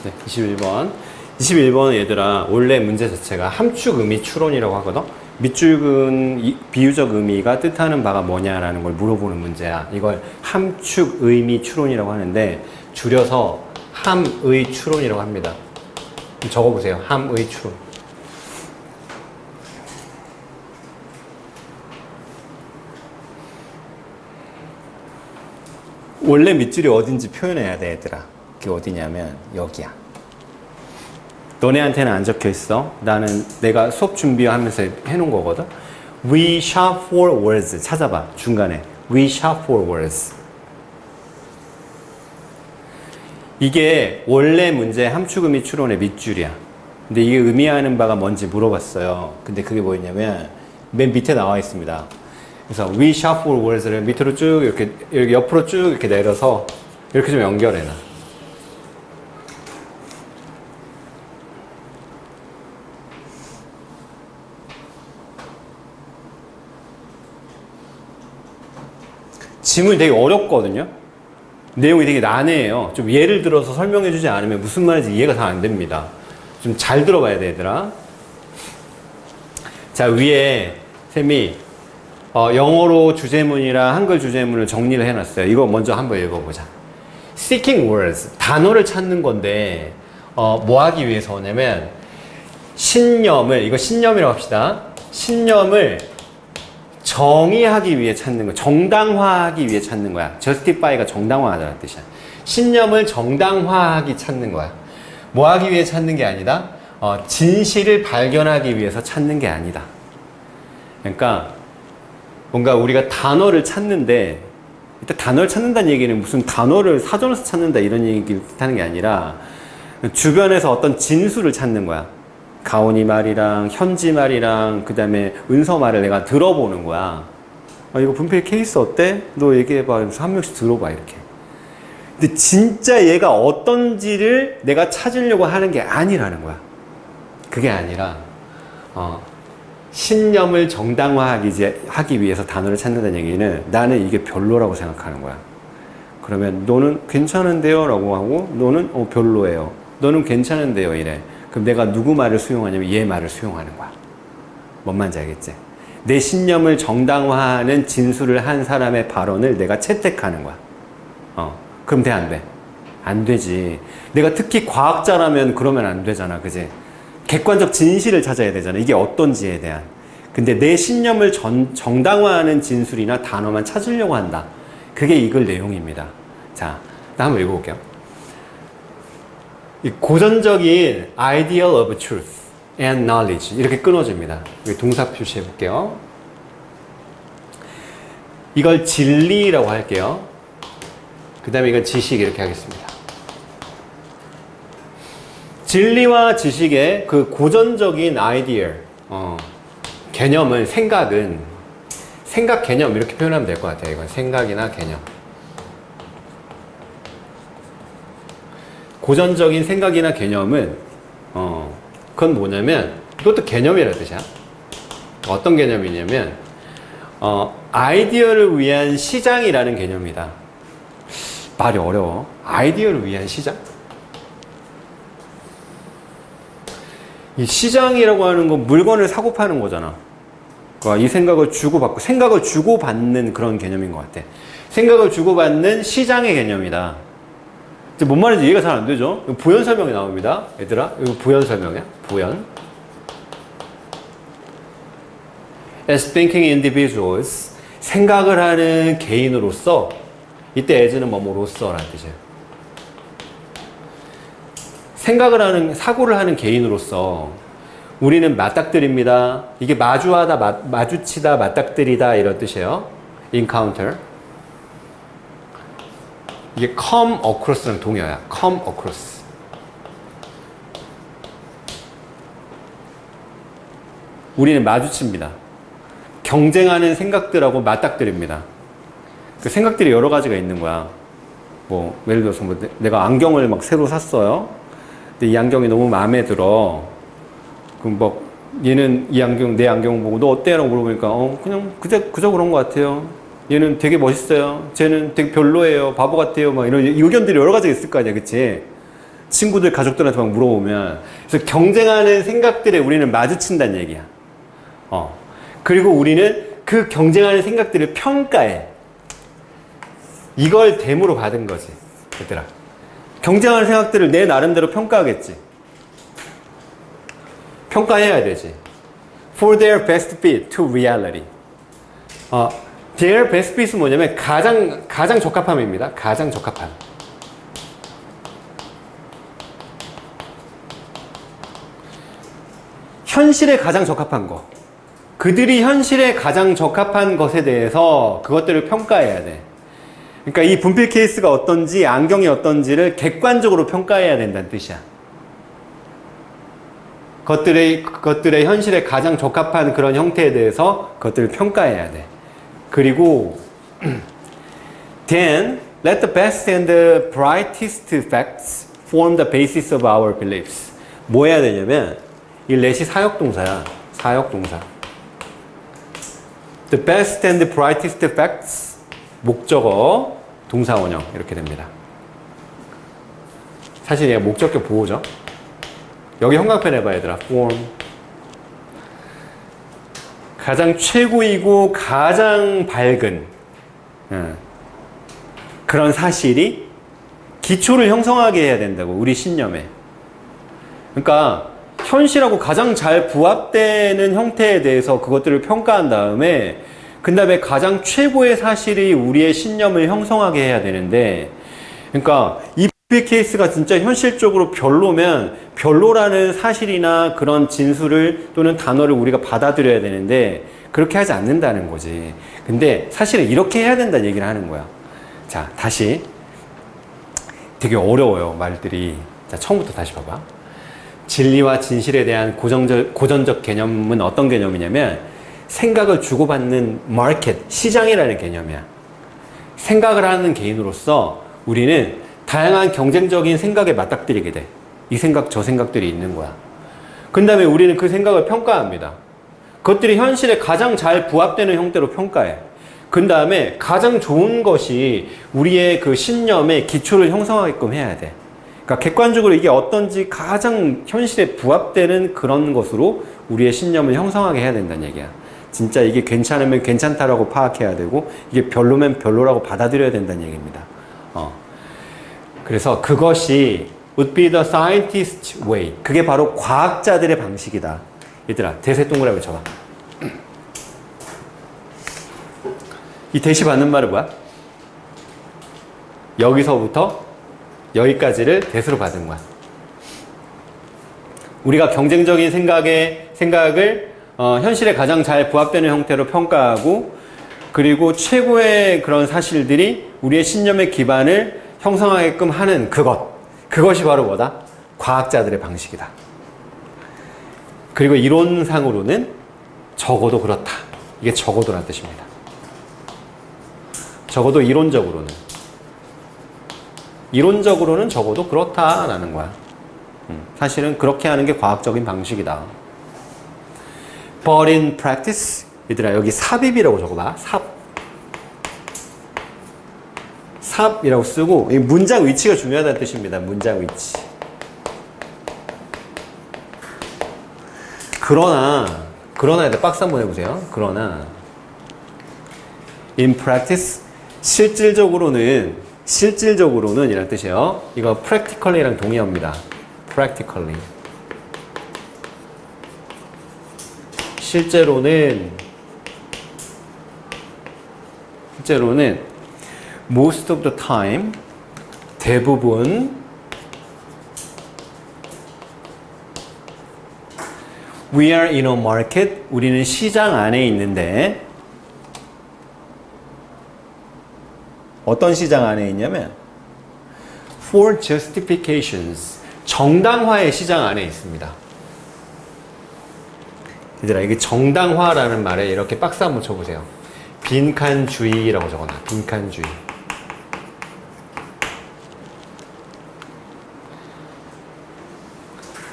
네, 21번. 21번은 얘들아, 원래 문제 자체가 함축 의미 추론이라고 하거든? 밑줄근 비유적 의미가 뜻하는 바가 뭐냐라는 걸 물어보는 문제야. 이걸 함축 의미 추론이라고 하는데, 줄여서 함의 추론이라고 합니다. 적어보세요. 함의 추론. 원래 밑줄이 어딘지 표현해야 돼, 얘들아. 그게 어디냐면 여기야. 너네한테는 안 적혀 있어. 나는 내가 수업 준비하면서 해놓은 거거든. We shop for words. 찾아봐. 중간에. We shop for words. 이게 원래 문제 함축의미 추론의 밑줄이야. 근데 이게 의미하는 바가 뭔지 물어봤어요. 근데 그게 뭐였냐면 맨 밑에 나와 있습니다. 그래서 we shop for words를 밑으로 쭉 이렇게 옆으로 쭉 이렇게 내려서 이렇게 좀 연결해놔. 지문이 되게 어렵거든요. 내용이 되게 난해해요. 좀 예를 들어서 설명해주지 않으면 무슨 말인지 이해가 잘 안 됩니다. 좀 잘 들어봐야 돼, 얘들아. 자, 위에 쌤이 영어로 주제문이랑 한글 주제문을 정리를 해놨어요. 이거 먼저 한번 읽어보자. Seeking words, 단어를 찾는 건데 뭐 하기 위해서냐면 신념을, 이거 신념이라고 합시다. 신념을 정의하기 위해 찾는 거야. 정당화하기 위해 찾는 거야. justify가 정당화하다는 뜻이야. 신념을 정당화하기 찾는 거야. 뭐 하기 위해 찾는 게 아니다. 진실을 발견하기 위해서 찾는 게 아니다. 그러니까 뭔가 우리가 단어를 찾는데, 일단 단어를 찾는다는 얘기는 무슨 단어를 사전에서 찾는다 이런 얘기를 뜻하는 게 아니라 주변에서 어떤 진술을 찾는 거야. 가온이 말이랑 현지 말이랑 그 다음에 은서 말을 내가 들어보는 거야. 이거 분필 케이스 어때? 너 얘기해봐. 한 명씩 들어봐 이렇게. 근데 진짜 얘가 어떤지를 내가 찾으려고 하는 게 아니라는 거야. 그게 아니라 신념을 정당화하기 위해서 단어를 찾는다는 얘기는 나는 이게 별로라고 생각하는 거야. 그러면 너는 괜찮은데요? 라고 하고 너는 별로예요. 너는 괜찮은데요? 이래. 그럼 내가 누구 말을 수용하냐면 얘 말을 수용하는 거야. 뭔 말인지 알겠지? 내 신념을 정당화하는 진술을 한 사람의 발언을 내가 채택하는 거야. 그럼 돼, 안 돼? 안 되지. 내가 특히 과학자라면 그러면 안 되잖아. 그지? 객관적 진실을 찾아야 되잖아. 이게 어떤지에 대한. 근데 내 신념을 정당화하는 진술이나 단어만 찾으려고 한다. 그게 이글 내용입니다. 자, 나 한번 읽어볼게요. 이 고전적인 ideal of truth and knowledge 이렇게 끊어집니다. 동사 표시해 볼게요. 이걸 진리라고 할게요. 그 다음에 이건 지식 이렇게 하겠습니다. 진리와 지식의 그 고전적인 아이디어, 개념은 생각 개념 이렇게 표현하면 될 것 같아요. 이건 생각이나 개념. 고전적인 생각이나 개념은 그건 뭐냐면 이것도 개념이라는 뜻이야. 어떤 개념이냐면 아이디어를 위한 시장이라는 개념이다. 말이 어려워. 아이디어를 위한 시장? 이 시장이라고 하는 건 물건을 사고 파는 거잖아. 이 생각을 주고받고, 생각을 주고받는 그런 개념인 것 같아. 생각을 주고받는 시장의 개념이다. 이제 뭔 말인지 이해가 잘 안 되죠? 부연 설명이 나옵니다. 얘들아, 이거 부연 설명이야. 부연. As thinking individuals, 생각을 하는 개인으로서, 이때 as는 뭐뭐로서라는 뜻이에요. 사고를 하는 개인으로서 우리는 맞닥뜨립니다. 이게 마주치다, 맞닥뜨리다 이런 뜻이에요. encounter. 이게 come across라는 동의어야. come across. 우리는 마주칩니다. 경쟁하는 생각들하고 맞닥뜨립니다. 그 생각들이 여러 가지가 있는 거야. 뭐 예를 들어서 내가 안경을 막 새로 샀어요. 근데 이 안경이 너무 마음에 들어. 그럼 뭐 얘는 내 안경 보고 너 어때? 라고 물어보니까 그냥 그저 그런 것 같아요. 얘는 되게 멋있어요. 쟤는 되게 별로예요. 바보 같아요. 막 이런 의견들이 여러 가지가 있을 거 아니야. 그치? 친구들, 가족들한테 막 물어보면. 그래서 경쟁하는 생각들에 우리는 마주친다는 얘기야. 그리고 우리는 그 경쟁하는 생각들을 평가해. 이걸 댐으로 받은 거지, 얘들아. 경쟁하는 생각들을 내 나름대로 평가하겠지. 평가해야 되지. For their best fit to reality. Their best fit은 뭐냐면 가장 적합함입니다. 가장 적합함. 현실에 가장 적합한 거. 그들이 현실에 가장 적합한 것에 대해서 그것들을 평가해야 돼. 그러니까 이 분필 케이스가 어떤지, 안경이 어떤지를 객관적으로 평가해야 된다는 뜻이야. 그것들의 현실에 가장 적합한 그런 형태에 대해서 그것들을 평가해야 돼. 그리고 Then, let the best and the brightest facts form the basis of our beliefs. 뭐 해야 되냐면 이 let이 사역동사야. 사역동사. The best and the brightest facts 목적어, 동사 원형 이렇게 됩니다. 사실 얘가 목적격 보호죠. 여기 형광펜 해봐 얘들아. form. 가장 최고이고 가장 밝은 그런 사실이 기초를 형성하게 해야 된다고, 우리 신념에. 그러니까 현실하고 가장 잘 부합되는 형태에 대해서 그것들을 평가한 다음에 그 다음에 가장 최고의 사실이 우리의 신념을 형성하게 해야 되는데, 그러니까 이 케이스가 진짜 현실적으로 별로면 별로라는 사실이나 그런 진술을 또는 단어를 우리가 받아들여야 되는데 그렇게 하지 않는다는 거지. 근데 사실은 이렇게 해야 된다는 얘기를 하는 거야. 자, 다시. 되게 어려워요, 말들이. 자, 처음부터 다시 봐봐. 진리와 진실에 대한 고전적 개념은 어떤 개념이냐면 생각을 주고받는 마켓, 시장이라는 개념이야. 생각을 하는 개인으로서 우리는 다양한 경쟁적인 생각에 맞닥뜨리게 돼. 이 생각, 저 생각들이 있는 거야. 그 다음에 우리는 그 생각을 평가합니다. 그것들이 현실에 가장 잘 부합되는 형태로 평가해. 그 다음에 가장 좋은 것이 우리의 그 신념의 기초를 형성하게끔 해야 돼. 그러니까 객관적으로 이게 어떤지 가장 현실에 부합되는 그런 것으로 우리의 신념을 형성하게 해야 된다는 얘기야. 진짜 이게 괜찮으면 괜찮다라고 파악해야 되고 이게 별로면 별로라고 받아들여야 된다는 얘기입니다. 그래서 그것이 would be the scientist's way. 그게 바로 과학자들의 방식이다. 얘들아, 대세 동그라미 쳐봐. 이 대시 받는 말은 뭐야? 여기서부터 여기까지를 대수로 받은 거야. 우리가 경쟁적인 생각을 현실에 가장 잘 부합되는 형태로 평가하고, 그리고 최고의 그런 사실들이 우리의 신념의 기반을 형성하게끔 하는 그것이 바로 뭐다? 과학자들의 방식이다. 그리고 이론상으로는 적어도 그렇다. 이게 적어도란 뜻입니다. 적어도 이론적으로는 적어도 그렇다라는 거야. 사실은 그렇게 하는 게 과학적인 방식이다. But in practice, 얘들아 여기 삽입이라고 적어봐. 삽이라고 쓰고, 이 문장 위치가 중요하다는 뜻입니다. 문장 위치. 그러나 일단 박스 한번 해보세요. 그러나 in practice, 실질적으로는 이란 뜻이에요. 이거 practically랑 동의어입니다. practically. 실제로는 most of the time, 대부분 we are in a market, 우리는 시장 안에 있는데 어떤 시장 안에 있냐면 for justifications, 정당화의 시장 안에 있습니다. 얘들아, 이게 정당화라는 말에 이렇게 박스 한번 쳐보세요. 빈칸주의라고 적어놔. 빈칸주의.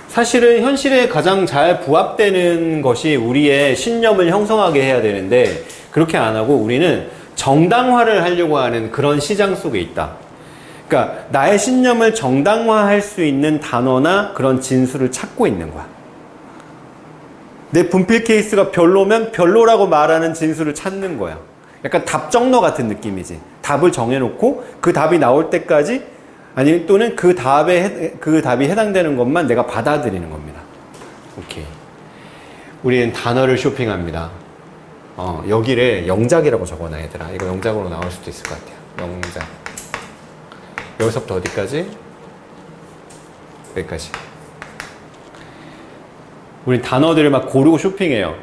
사실은 현실에 가장 잘 부합되는 것이 우리의 신념을 형성하게 해야 되는데 그렇게 안 하고 우리는 정당화를 하려고 하는 그런 시장 속에 있다. 그러니까 나의 신념을 정당화할 수 있는 단어나 그런 진술을 찾고 있는 거야. 내 분필 케이스가 별로면 별로라고 말하는 진술을 찾는 거야. 약간 답정너 같은 느낌이지. 답을 정해놓고 그 답이 나올 때까지 아니면 또는 그 답이 해당되는 것만 내가 받아들이는 겁니다. 오케이. 우리는 단어를 쇼핑합니다. 여기를 영작이라고 적어놔 얘들아. 이거 영작으로 나올 수도 있을 것 같아요. 영작. 여기서부터 어디까지? 여기까지. 우린 단어들을 막 고르고 쇼핑해요.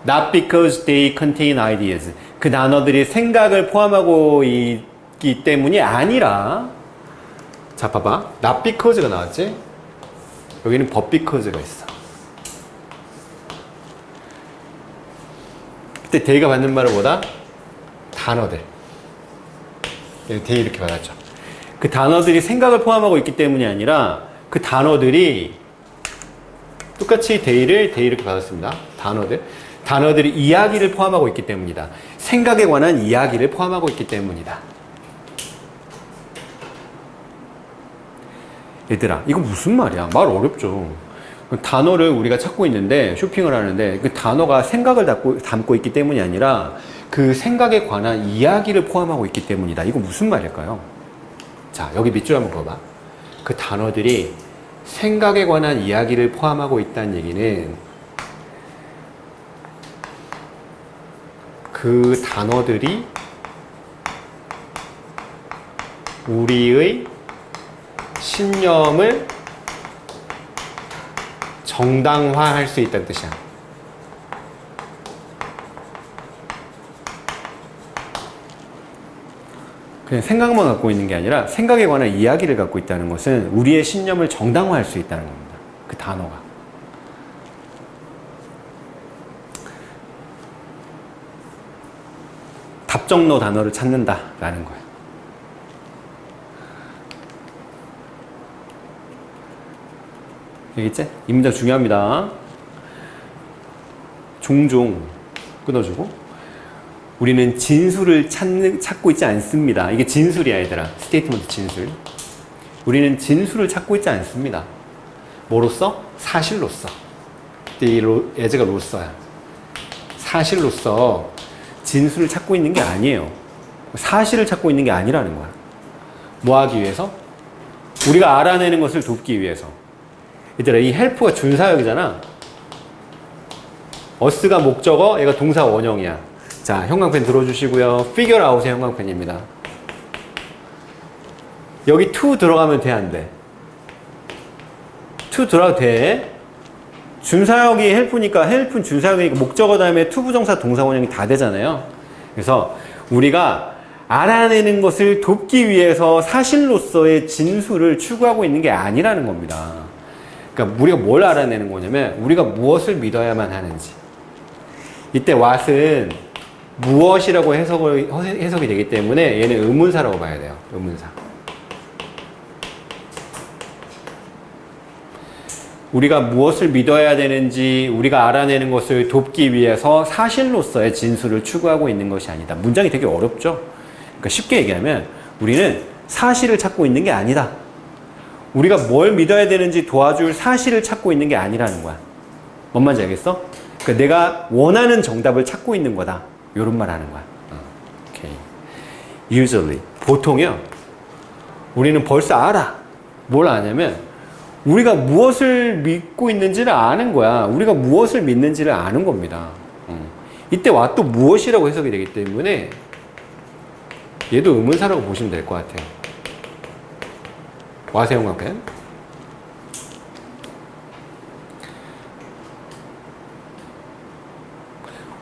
Not because they contain ideas. 그 단어들이 생각을 포함하고 있기 때문이 아니라, 자 봐봐. Not because가 나왔지? 여기는 but because가 있어. 그때 they가 받는 말은 뭐다? 단어들. they 이렇게 받았죠. 그 단어들이 생각을 포함하고 있기 때문이 아니라 그 단어들이 똑같이 they를 they 이렇게 받았습니다. 단어들이 이야기를 포함하고 있기 때문이다. 생각에 관한 이야기를 포함하고 있기 때문이다. 얘들아, 이거 무슨 말이야? 말 어렵죠. 단어를 우리가 찾고 있는데, 쇼핑을 하는데 그 단어가 생각을 담고 있기 때문이 아니라 그 생각에 관한 이야기를 포함하고 있기 때문이다. 이거 무슨 말일까요? 자, 여기 밑줄 한번 봐봐. 그 단어들이 생각에 관한 이야기를 포함하고 있다는 얘기는 그 단어들이 우리의 신념을 정당화할 수 있다는 뜻이야. 그냥 생각만 갖고 있는 게 아니라 생각에 관한 이야기를 갖고 있다는 것은 우리의 신념을 정당화할 수 있다는 겁니다. 그 단어가. 답정너 단어를 찾는다라는 거예요. 알겠지? 이 문장 중요합니다. 종종 끊어주고 우리는 진술을 찾고 있지 않습니다. 이게 진술이야 얘들아. 스테이트먼트 진술. 우리는 진술을 찾고 있지 않습니다. 뭐로써? 사실로써. 이 예제가 로써야. 사실로써 진술을 찾고 있는 게 아니에요. 사실을 찾고 있는 게 아니라는 거야. 뭐 하기 위해서? 우리가 알아내는 것을 돕기 위해서. 얘들아, 이 help가 준사역이잖아. us가 목적어, 얘가 동사 원형이야. 자, 형광펜 들어주시고요. figure out의 형광펜입니다. 여기 to 들어가면 돼, 안 돼? to 들어가도 돼. 준사역이 help니까 help은 준사역이니까 목적어 다음에 to 부정사 동사 원형이 다 되잖아요. 그래서 우리가 알아내는 것을 돕기 위해서 사실로서의 진술을 추구하고 있는 게 아니라는 겁니다. 그러니까 우리가 뭘 알아내는 거냐면 우리가 무엇을 믿어야만 하는지. 이때 what은 무엇이라고 해석이 되기 때문에 얘는 의문사라고 봐야 돼요. 의문사. 우리가 무엇을 믿어야 되는지 우리가 알아내는 것을 돕기 위해서 사실로서의 진술을 추구하고 있는 것이 아니다. 문장이 되게 어렵죠? 그러니까 쉽게 얘기하면 우리는 사실을 찾고 있는 게 아니다. 우리가 뭘 믿어야 되는지 도와줄 사실을 찾고 있는 게 아니라는 거야. 뭔 말인지 알겠어? 그러니까 내가 원하는 정답을 찾고 있는 거다. 이런 말 하는 거야. 오케이. Usually. 보통요. 우리는 벌써 알아. 뭘 아냐면 우리가 무엇을 믿고 있는지를 아는 거야. 우리가 무엇을 믿는지를 아는 겁니다. 이때 와 또 무엇이라고 해석이 되기 때문에 얘도 의문사라고 보시면 될 것 같아요. 와세 형광펜.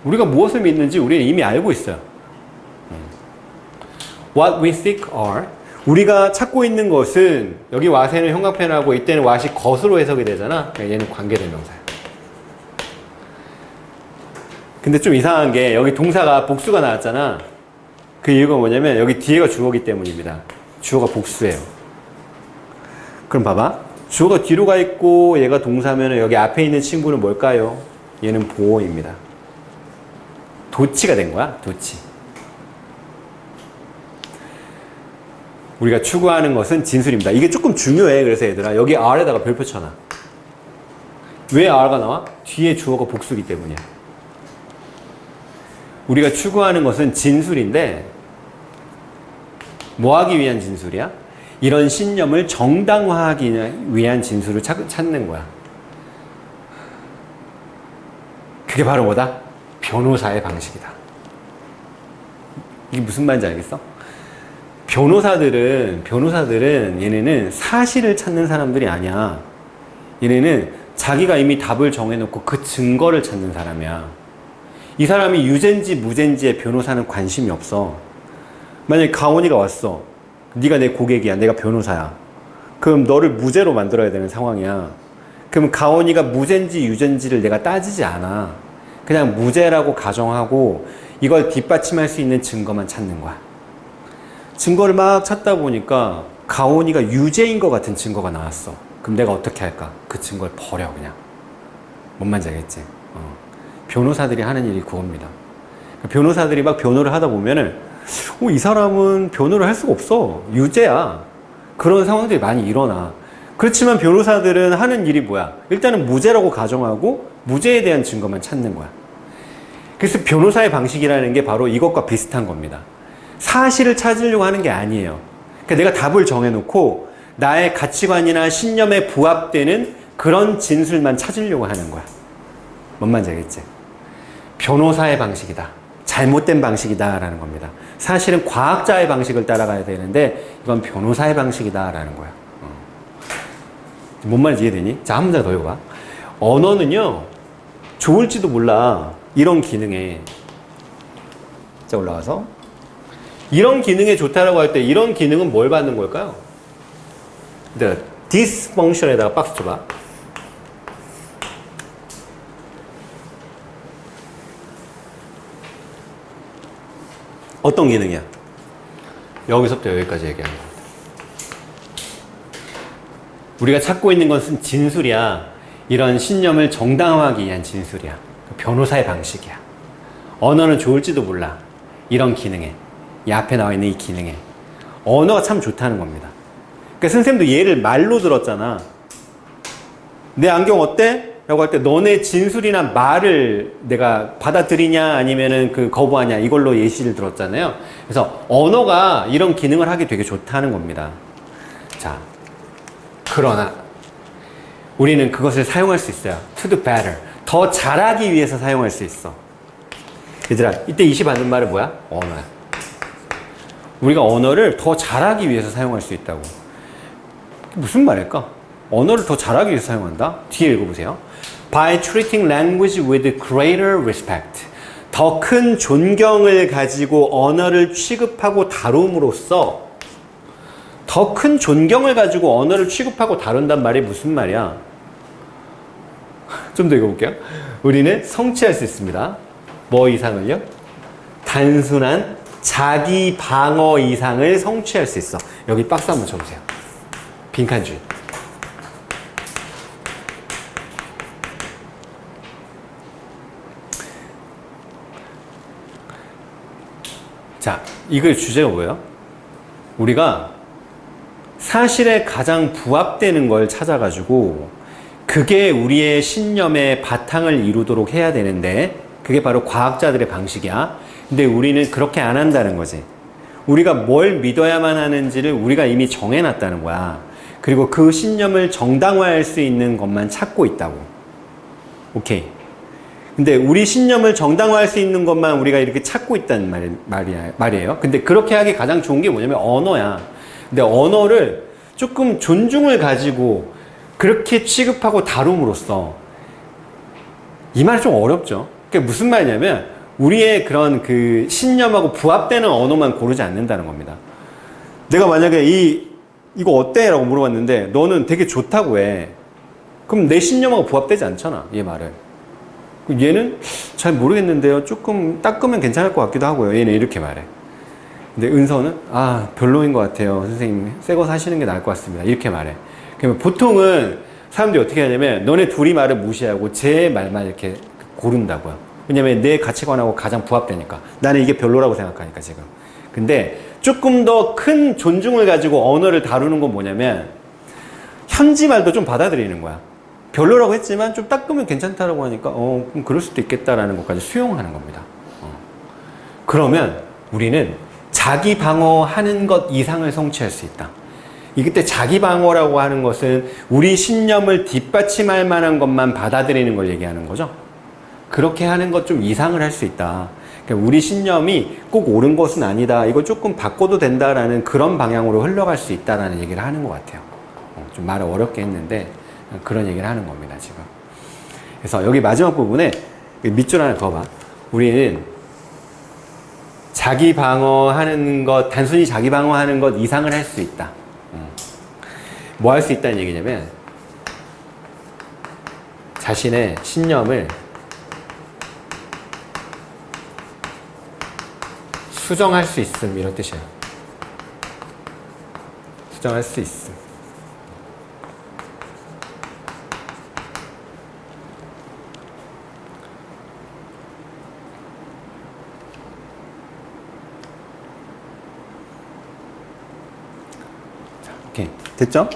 우리가 무엇을 믿는지 우리는 이미 알고 있어요. What we think are. 우리가 찾고 있는 것은 여기 what에는 형광펜하고 이때는 what이 것으로 해석이 되잖아. 그러니까 얘는 관계대명사야. 근데 좀 이상한 게 여기 동사가 복수가 나왔잖아. 그 이유가 뭐냐면 여기 뒤에가 주어기 때문입니다. 주어가 복수예요. 그럼 봐봐. 주어가 뒤로 가 있고 얘가 동사면 여기 앞에 있는 친구는 뭘까요? 얘는 보어입니다. 도치가 된 거야. 도치. 우리가 추구하는 것은 진술입니다. 이게 조금 중요해. 그래서 얘들아 여기 R에다가 별표 쳐놔. 왜 R가 나와? 뒤에 주어가 복수기 때문이야. 우리가 추구하는 것은 진술인데 뭐 하기 위한 진술이야? 이런 신념을 정당화하기 위한 진술을 찾는 거야. 그게 바로 뭐다? 변호사의 방식이다. 이게 무슨 말인지 알겠어? 변호사들은 얘네는 사실을 찾는 사람들이 아니야. 얘네는 자기가 이미 답을 정해놓고 그 증거를 찾는 사람이야. 이 사람이 유죄인지 무죄인지에 변호사는 관심이 없어. 만약에 가온이가 왔어. 네가 내 고객이야. 내가 변호사야. 그럼 너를 무죄로 만들어야 되는 상황이야. 그럼 가온이가 무죄인지 유죄인지를 내가 따지지 않아. 그냥 무죄라고 가정하고 이걸 뒷받침할 수 있는 증거만 찾는 거야. 증거를 막 찾다 보니까 가온이가 유죄인 것 같은 증거가 나왔어. 그럼 내가 어떻게 할까? 그 증거를 버려 그냥. 뭔 말인지 알겠지? 변호사들이 하는 일이 그겁니다. 변호사들이 막 변호를 하다 보면은 이 사람은 변호를 할 수가 없어. 유죄야. 그런 상황들이 많이 일어나. 그렇지만 변호사들은 하는 일이 뭐야? 일단은 무죄라고 가정하고 무죄에 대한 증거만 찾는 거야. 그래서 변호사의 방식이라는 게 바로 이것과 비슷한 겁니다. 사실을 찾으려고 하는 게 아니에요. 그러니까 내가 답을 정해놓고 나의 가치관이나 신념에 부합되는 그런 진술만 찾으려고 하는 거야. 뭔 말인지 알겠지? 변호사의 방식이다. 잘못된 방식이다 라는 겁니다. 사실은 과학자의 방식을 따라가야 되는데 이건 변호사의 방식이다 라는 거야. 뭔 말인지 이해되니? 자, 한 문장 더 읽어봐. 언어는요 좋을지도 몰라. 이런 기능에 자 올라가서 이런 기능에 좋다라고 할 때 이런 기능은 뭘 받는 걸까요? this function에다가 박스 쳐봐. 어떤 기능이야? 여기서부터 여기까지 얘기하는 겁니다. 우리가 찾고 있는 것은 진술이야. 이런 신념을 정당화하기 위한 진술이야. 변호사의 방식이야. 언어는 좋을지도 몰라. 이런 기능에. 이 앞에 나와 있는 이 기능에. 언어가 참 좋다는 겁니다. 그러니까 선생님도 얘를 말로 들었잖아. 내 안경 어때? 라고 할 때 너네 진술이나 말을 내가 받아들이냐 아니면은 그 거부하냐 이걸로 예시를 들었잖아요. 그래서 언어가 이런 기능을 하기 되게 좋다는 겁니다. 자, 그러나 우리는 그것을 사용할 수 있어요. To do better. 더 잘하기 위해서 사용할 수 있어. 얘들아, 이때 이시 받는 말은 뭐야? 언어야. 우리가 언어를 더 잘하기 위해서 사용할 수 있다고. 무슨 말일까? 언어를 더 잘하기 위해서 사용한다? 뒤에 읽어보세요. By treating language with greater respect. 더 큰 존경을 가지고 언어를 취급하고 다룸으로써 더 큰 존경을 가지고 언어를 취급하고 다룬단 말이 무슨 말이야? 좀 더 읽어볼게요. 우리는 성취할 수 있습니다. 뭐 이상을요? 단순한 자기 방어 이상을 성취할 수 있어. 여기 박스 한번 쳐보세요. 빈칸줄. 자, 이거 주제가 뭐예요? 우리가 사실에 가장 부합되는 걸 찾아가지고 그게 우리의 신념의 바탕을 이루도록 해야 되는데 그게 바로 과학자들의 방식이야. 근데 우리는 그렇게 안 한다는 거지. 우리가 뭘 믿어야만 하는지를 우리가 이미 정해놨다는 거야. 그리고 그 신념을 정당화할 수 있는 것만 찾고 있다고. 오케이. 근데 우리 신념을 정당화할 수 있는 것만 우리가 이렇게 찾고 있다는 말이에요. 근데 그렇게 하기 가장 좋은 게 뭐냐면 언어야. 근데 언어를 조금 존중을 가지고 그렇게 취급하고 다룸으로써 이 말이 좀 어렵죠. 그게 무슨 말이냐면 우리의 그런 그 신념하고 부합되는 언어만 고르지 않는다는 겁니다. 내가 만약에 이거 어때? 라고 물어봤는데 너는 되게 좋다고 해. 그럼 내 신념하고 부합되지 않잖아. 얘 말을. 얘는 잘 모르겠는데요. 조금 닦으면 괜찮을 것 같기도 하고요. 얘는 이렇게 말해. 근데 은서는 별로인 것 같아요. 선생님 새 거 사시는 게 나을 것 같습니다. 이렇게 말해. 그러면 보통은 사람들이 어떻게 하냐면 너네 둘이 말을 무시하고 제 말만 이렇게 고른다고요. 왜냐면 내 가치관하고 가장 부합되니까. 나는 이게 별로라고 생각하니까 지금. 근데 조금 더 큰 존중을 가지고 언어를 다루는 건 뭐냐면 현지 말도 좀 받아들이는 거야. 별로라고 했지만 좀 닦으면 괜찮다라고 하니까 그럼 그럴 수도 있겠다라는 것까지 수용하는 겁니다. 그러면 우리는 자기 방어하는 것 이상을 성취할 수 있다. 이때 자기 방어라고 하는 것은 우리 신념을 뒷받침할 만한 것만 받아들이는 걸 얘기하는 거죠. 그렇게 하는 것 좀 이상을 할 수 있다. 그러니까 우리 신념이 꼭 옳은 것은 아니다. 이거 조금 바꿔도 된다라는 그런 방향으로 흘러갈 수 있다라는 얘기를 하는 것 같아요. 좀 말을 어렵게 했는데 그런 얘기를 하는 겁니다, 지금. 그래서 여기 마지막 부분에 밑줄 하나 더 봐. 우리는 자기 방어하는 것, 단순히 자기 방어하는 것 이상을 할 수 있다. 뭐 할 수 있다는 얘기냐면 자신의 신념을 수정할 수 있음, 이런 뜻이에요. 수정할 수 있음. 자, 오케이. 됐죠?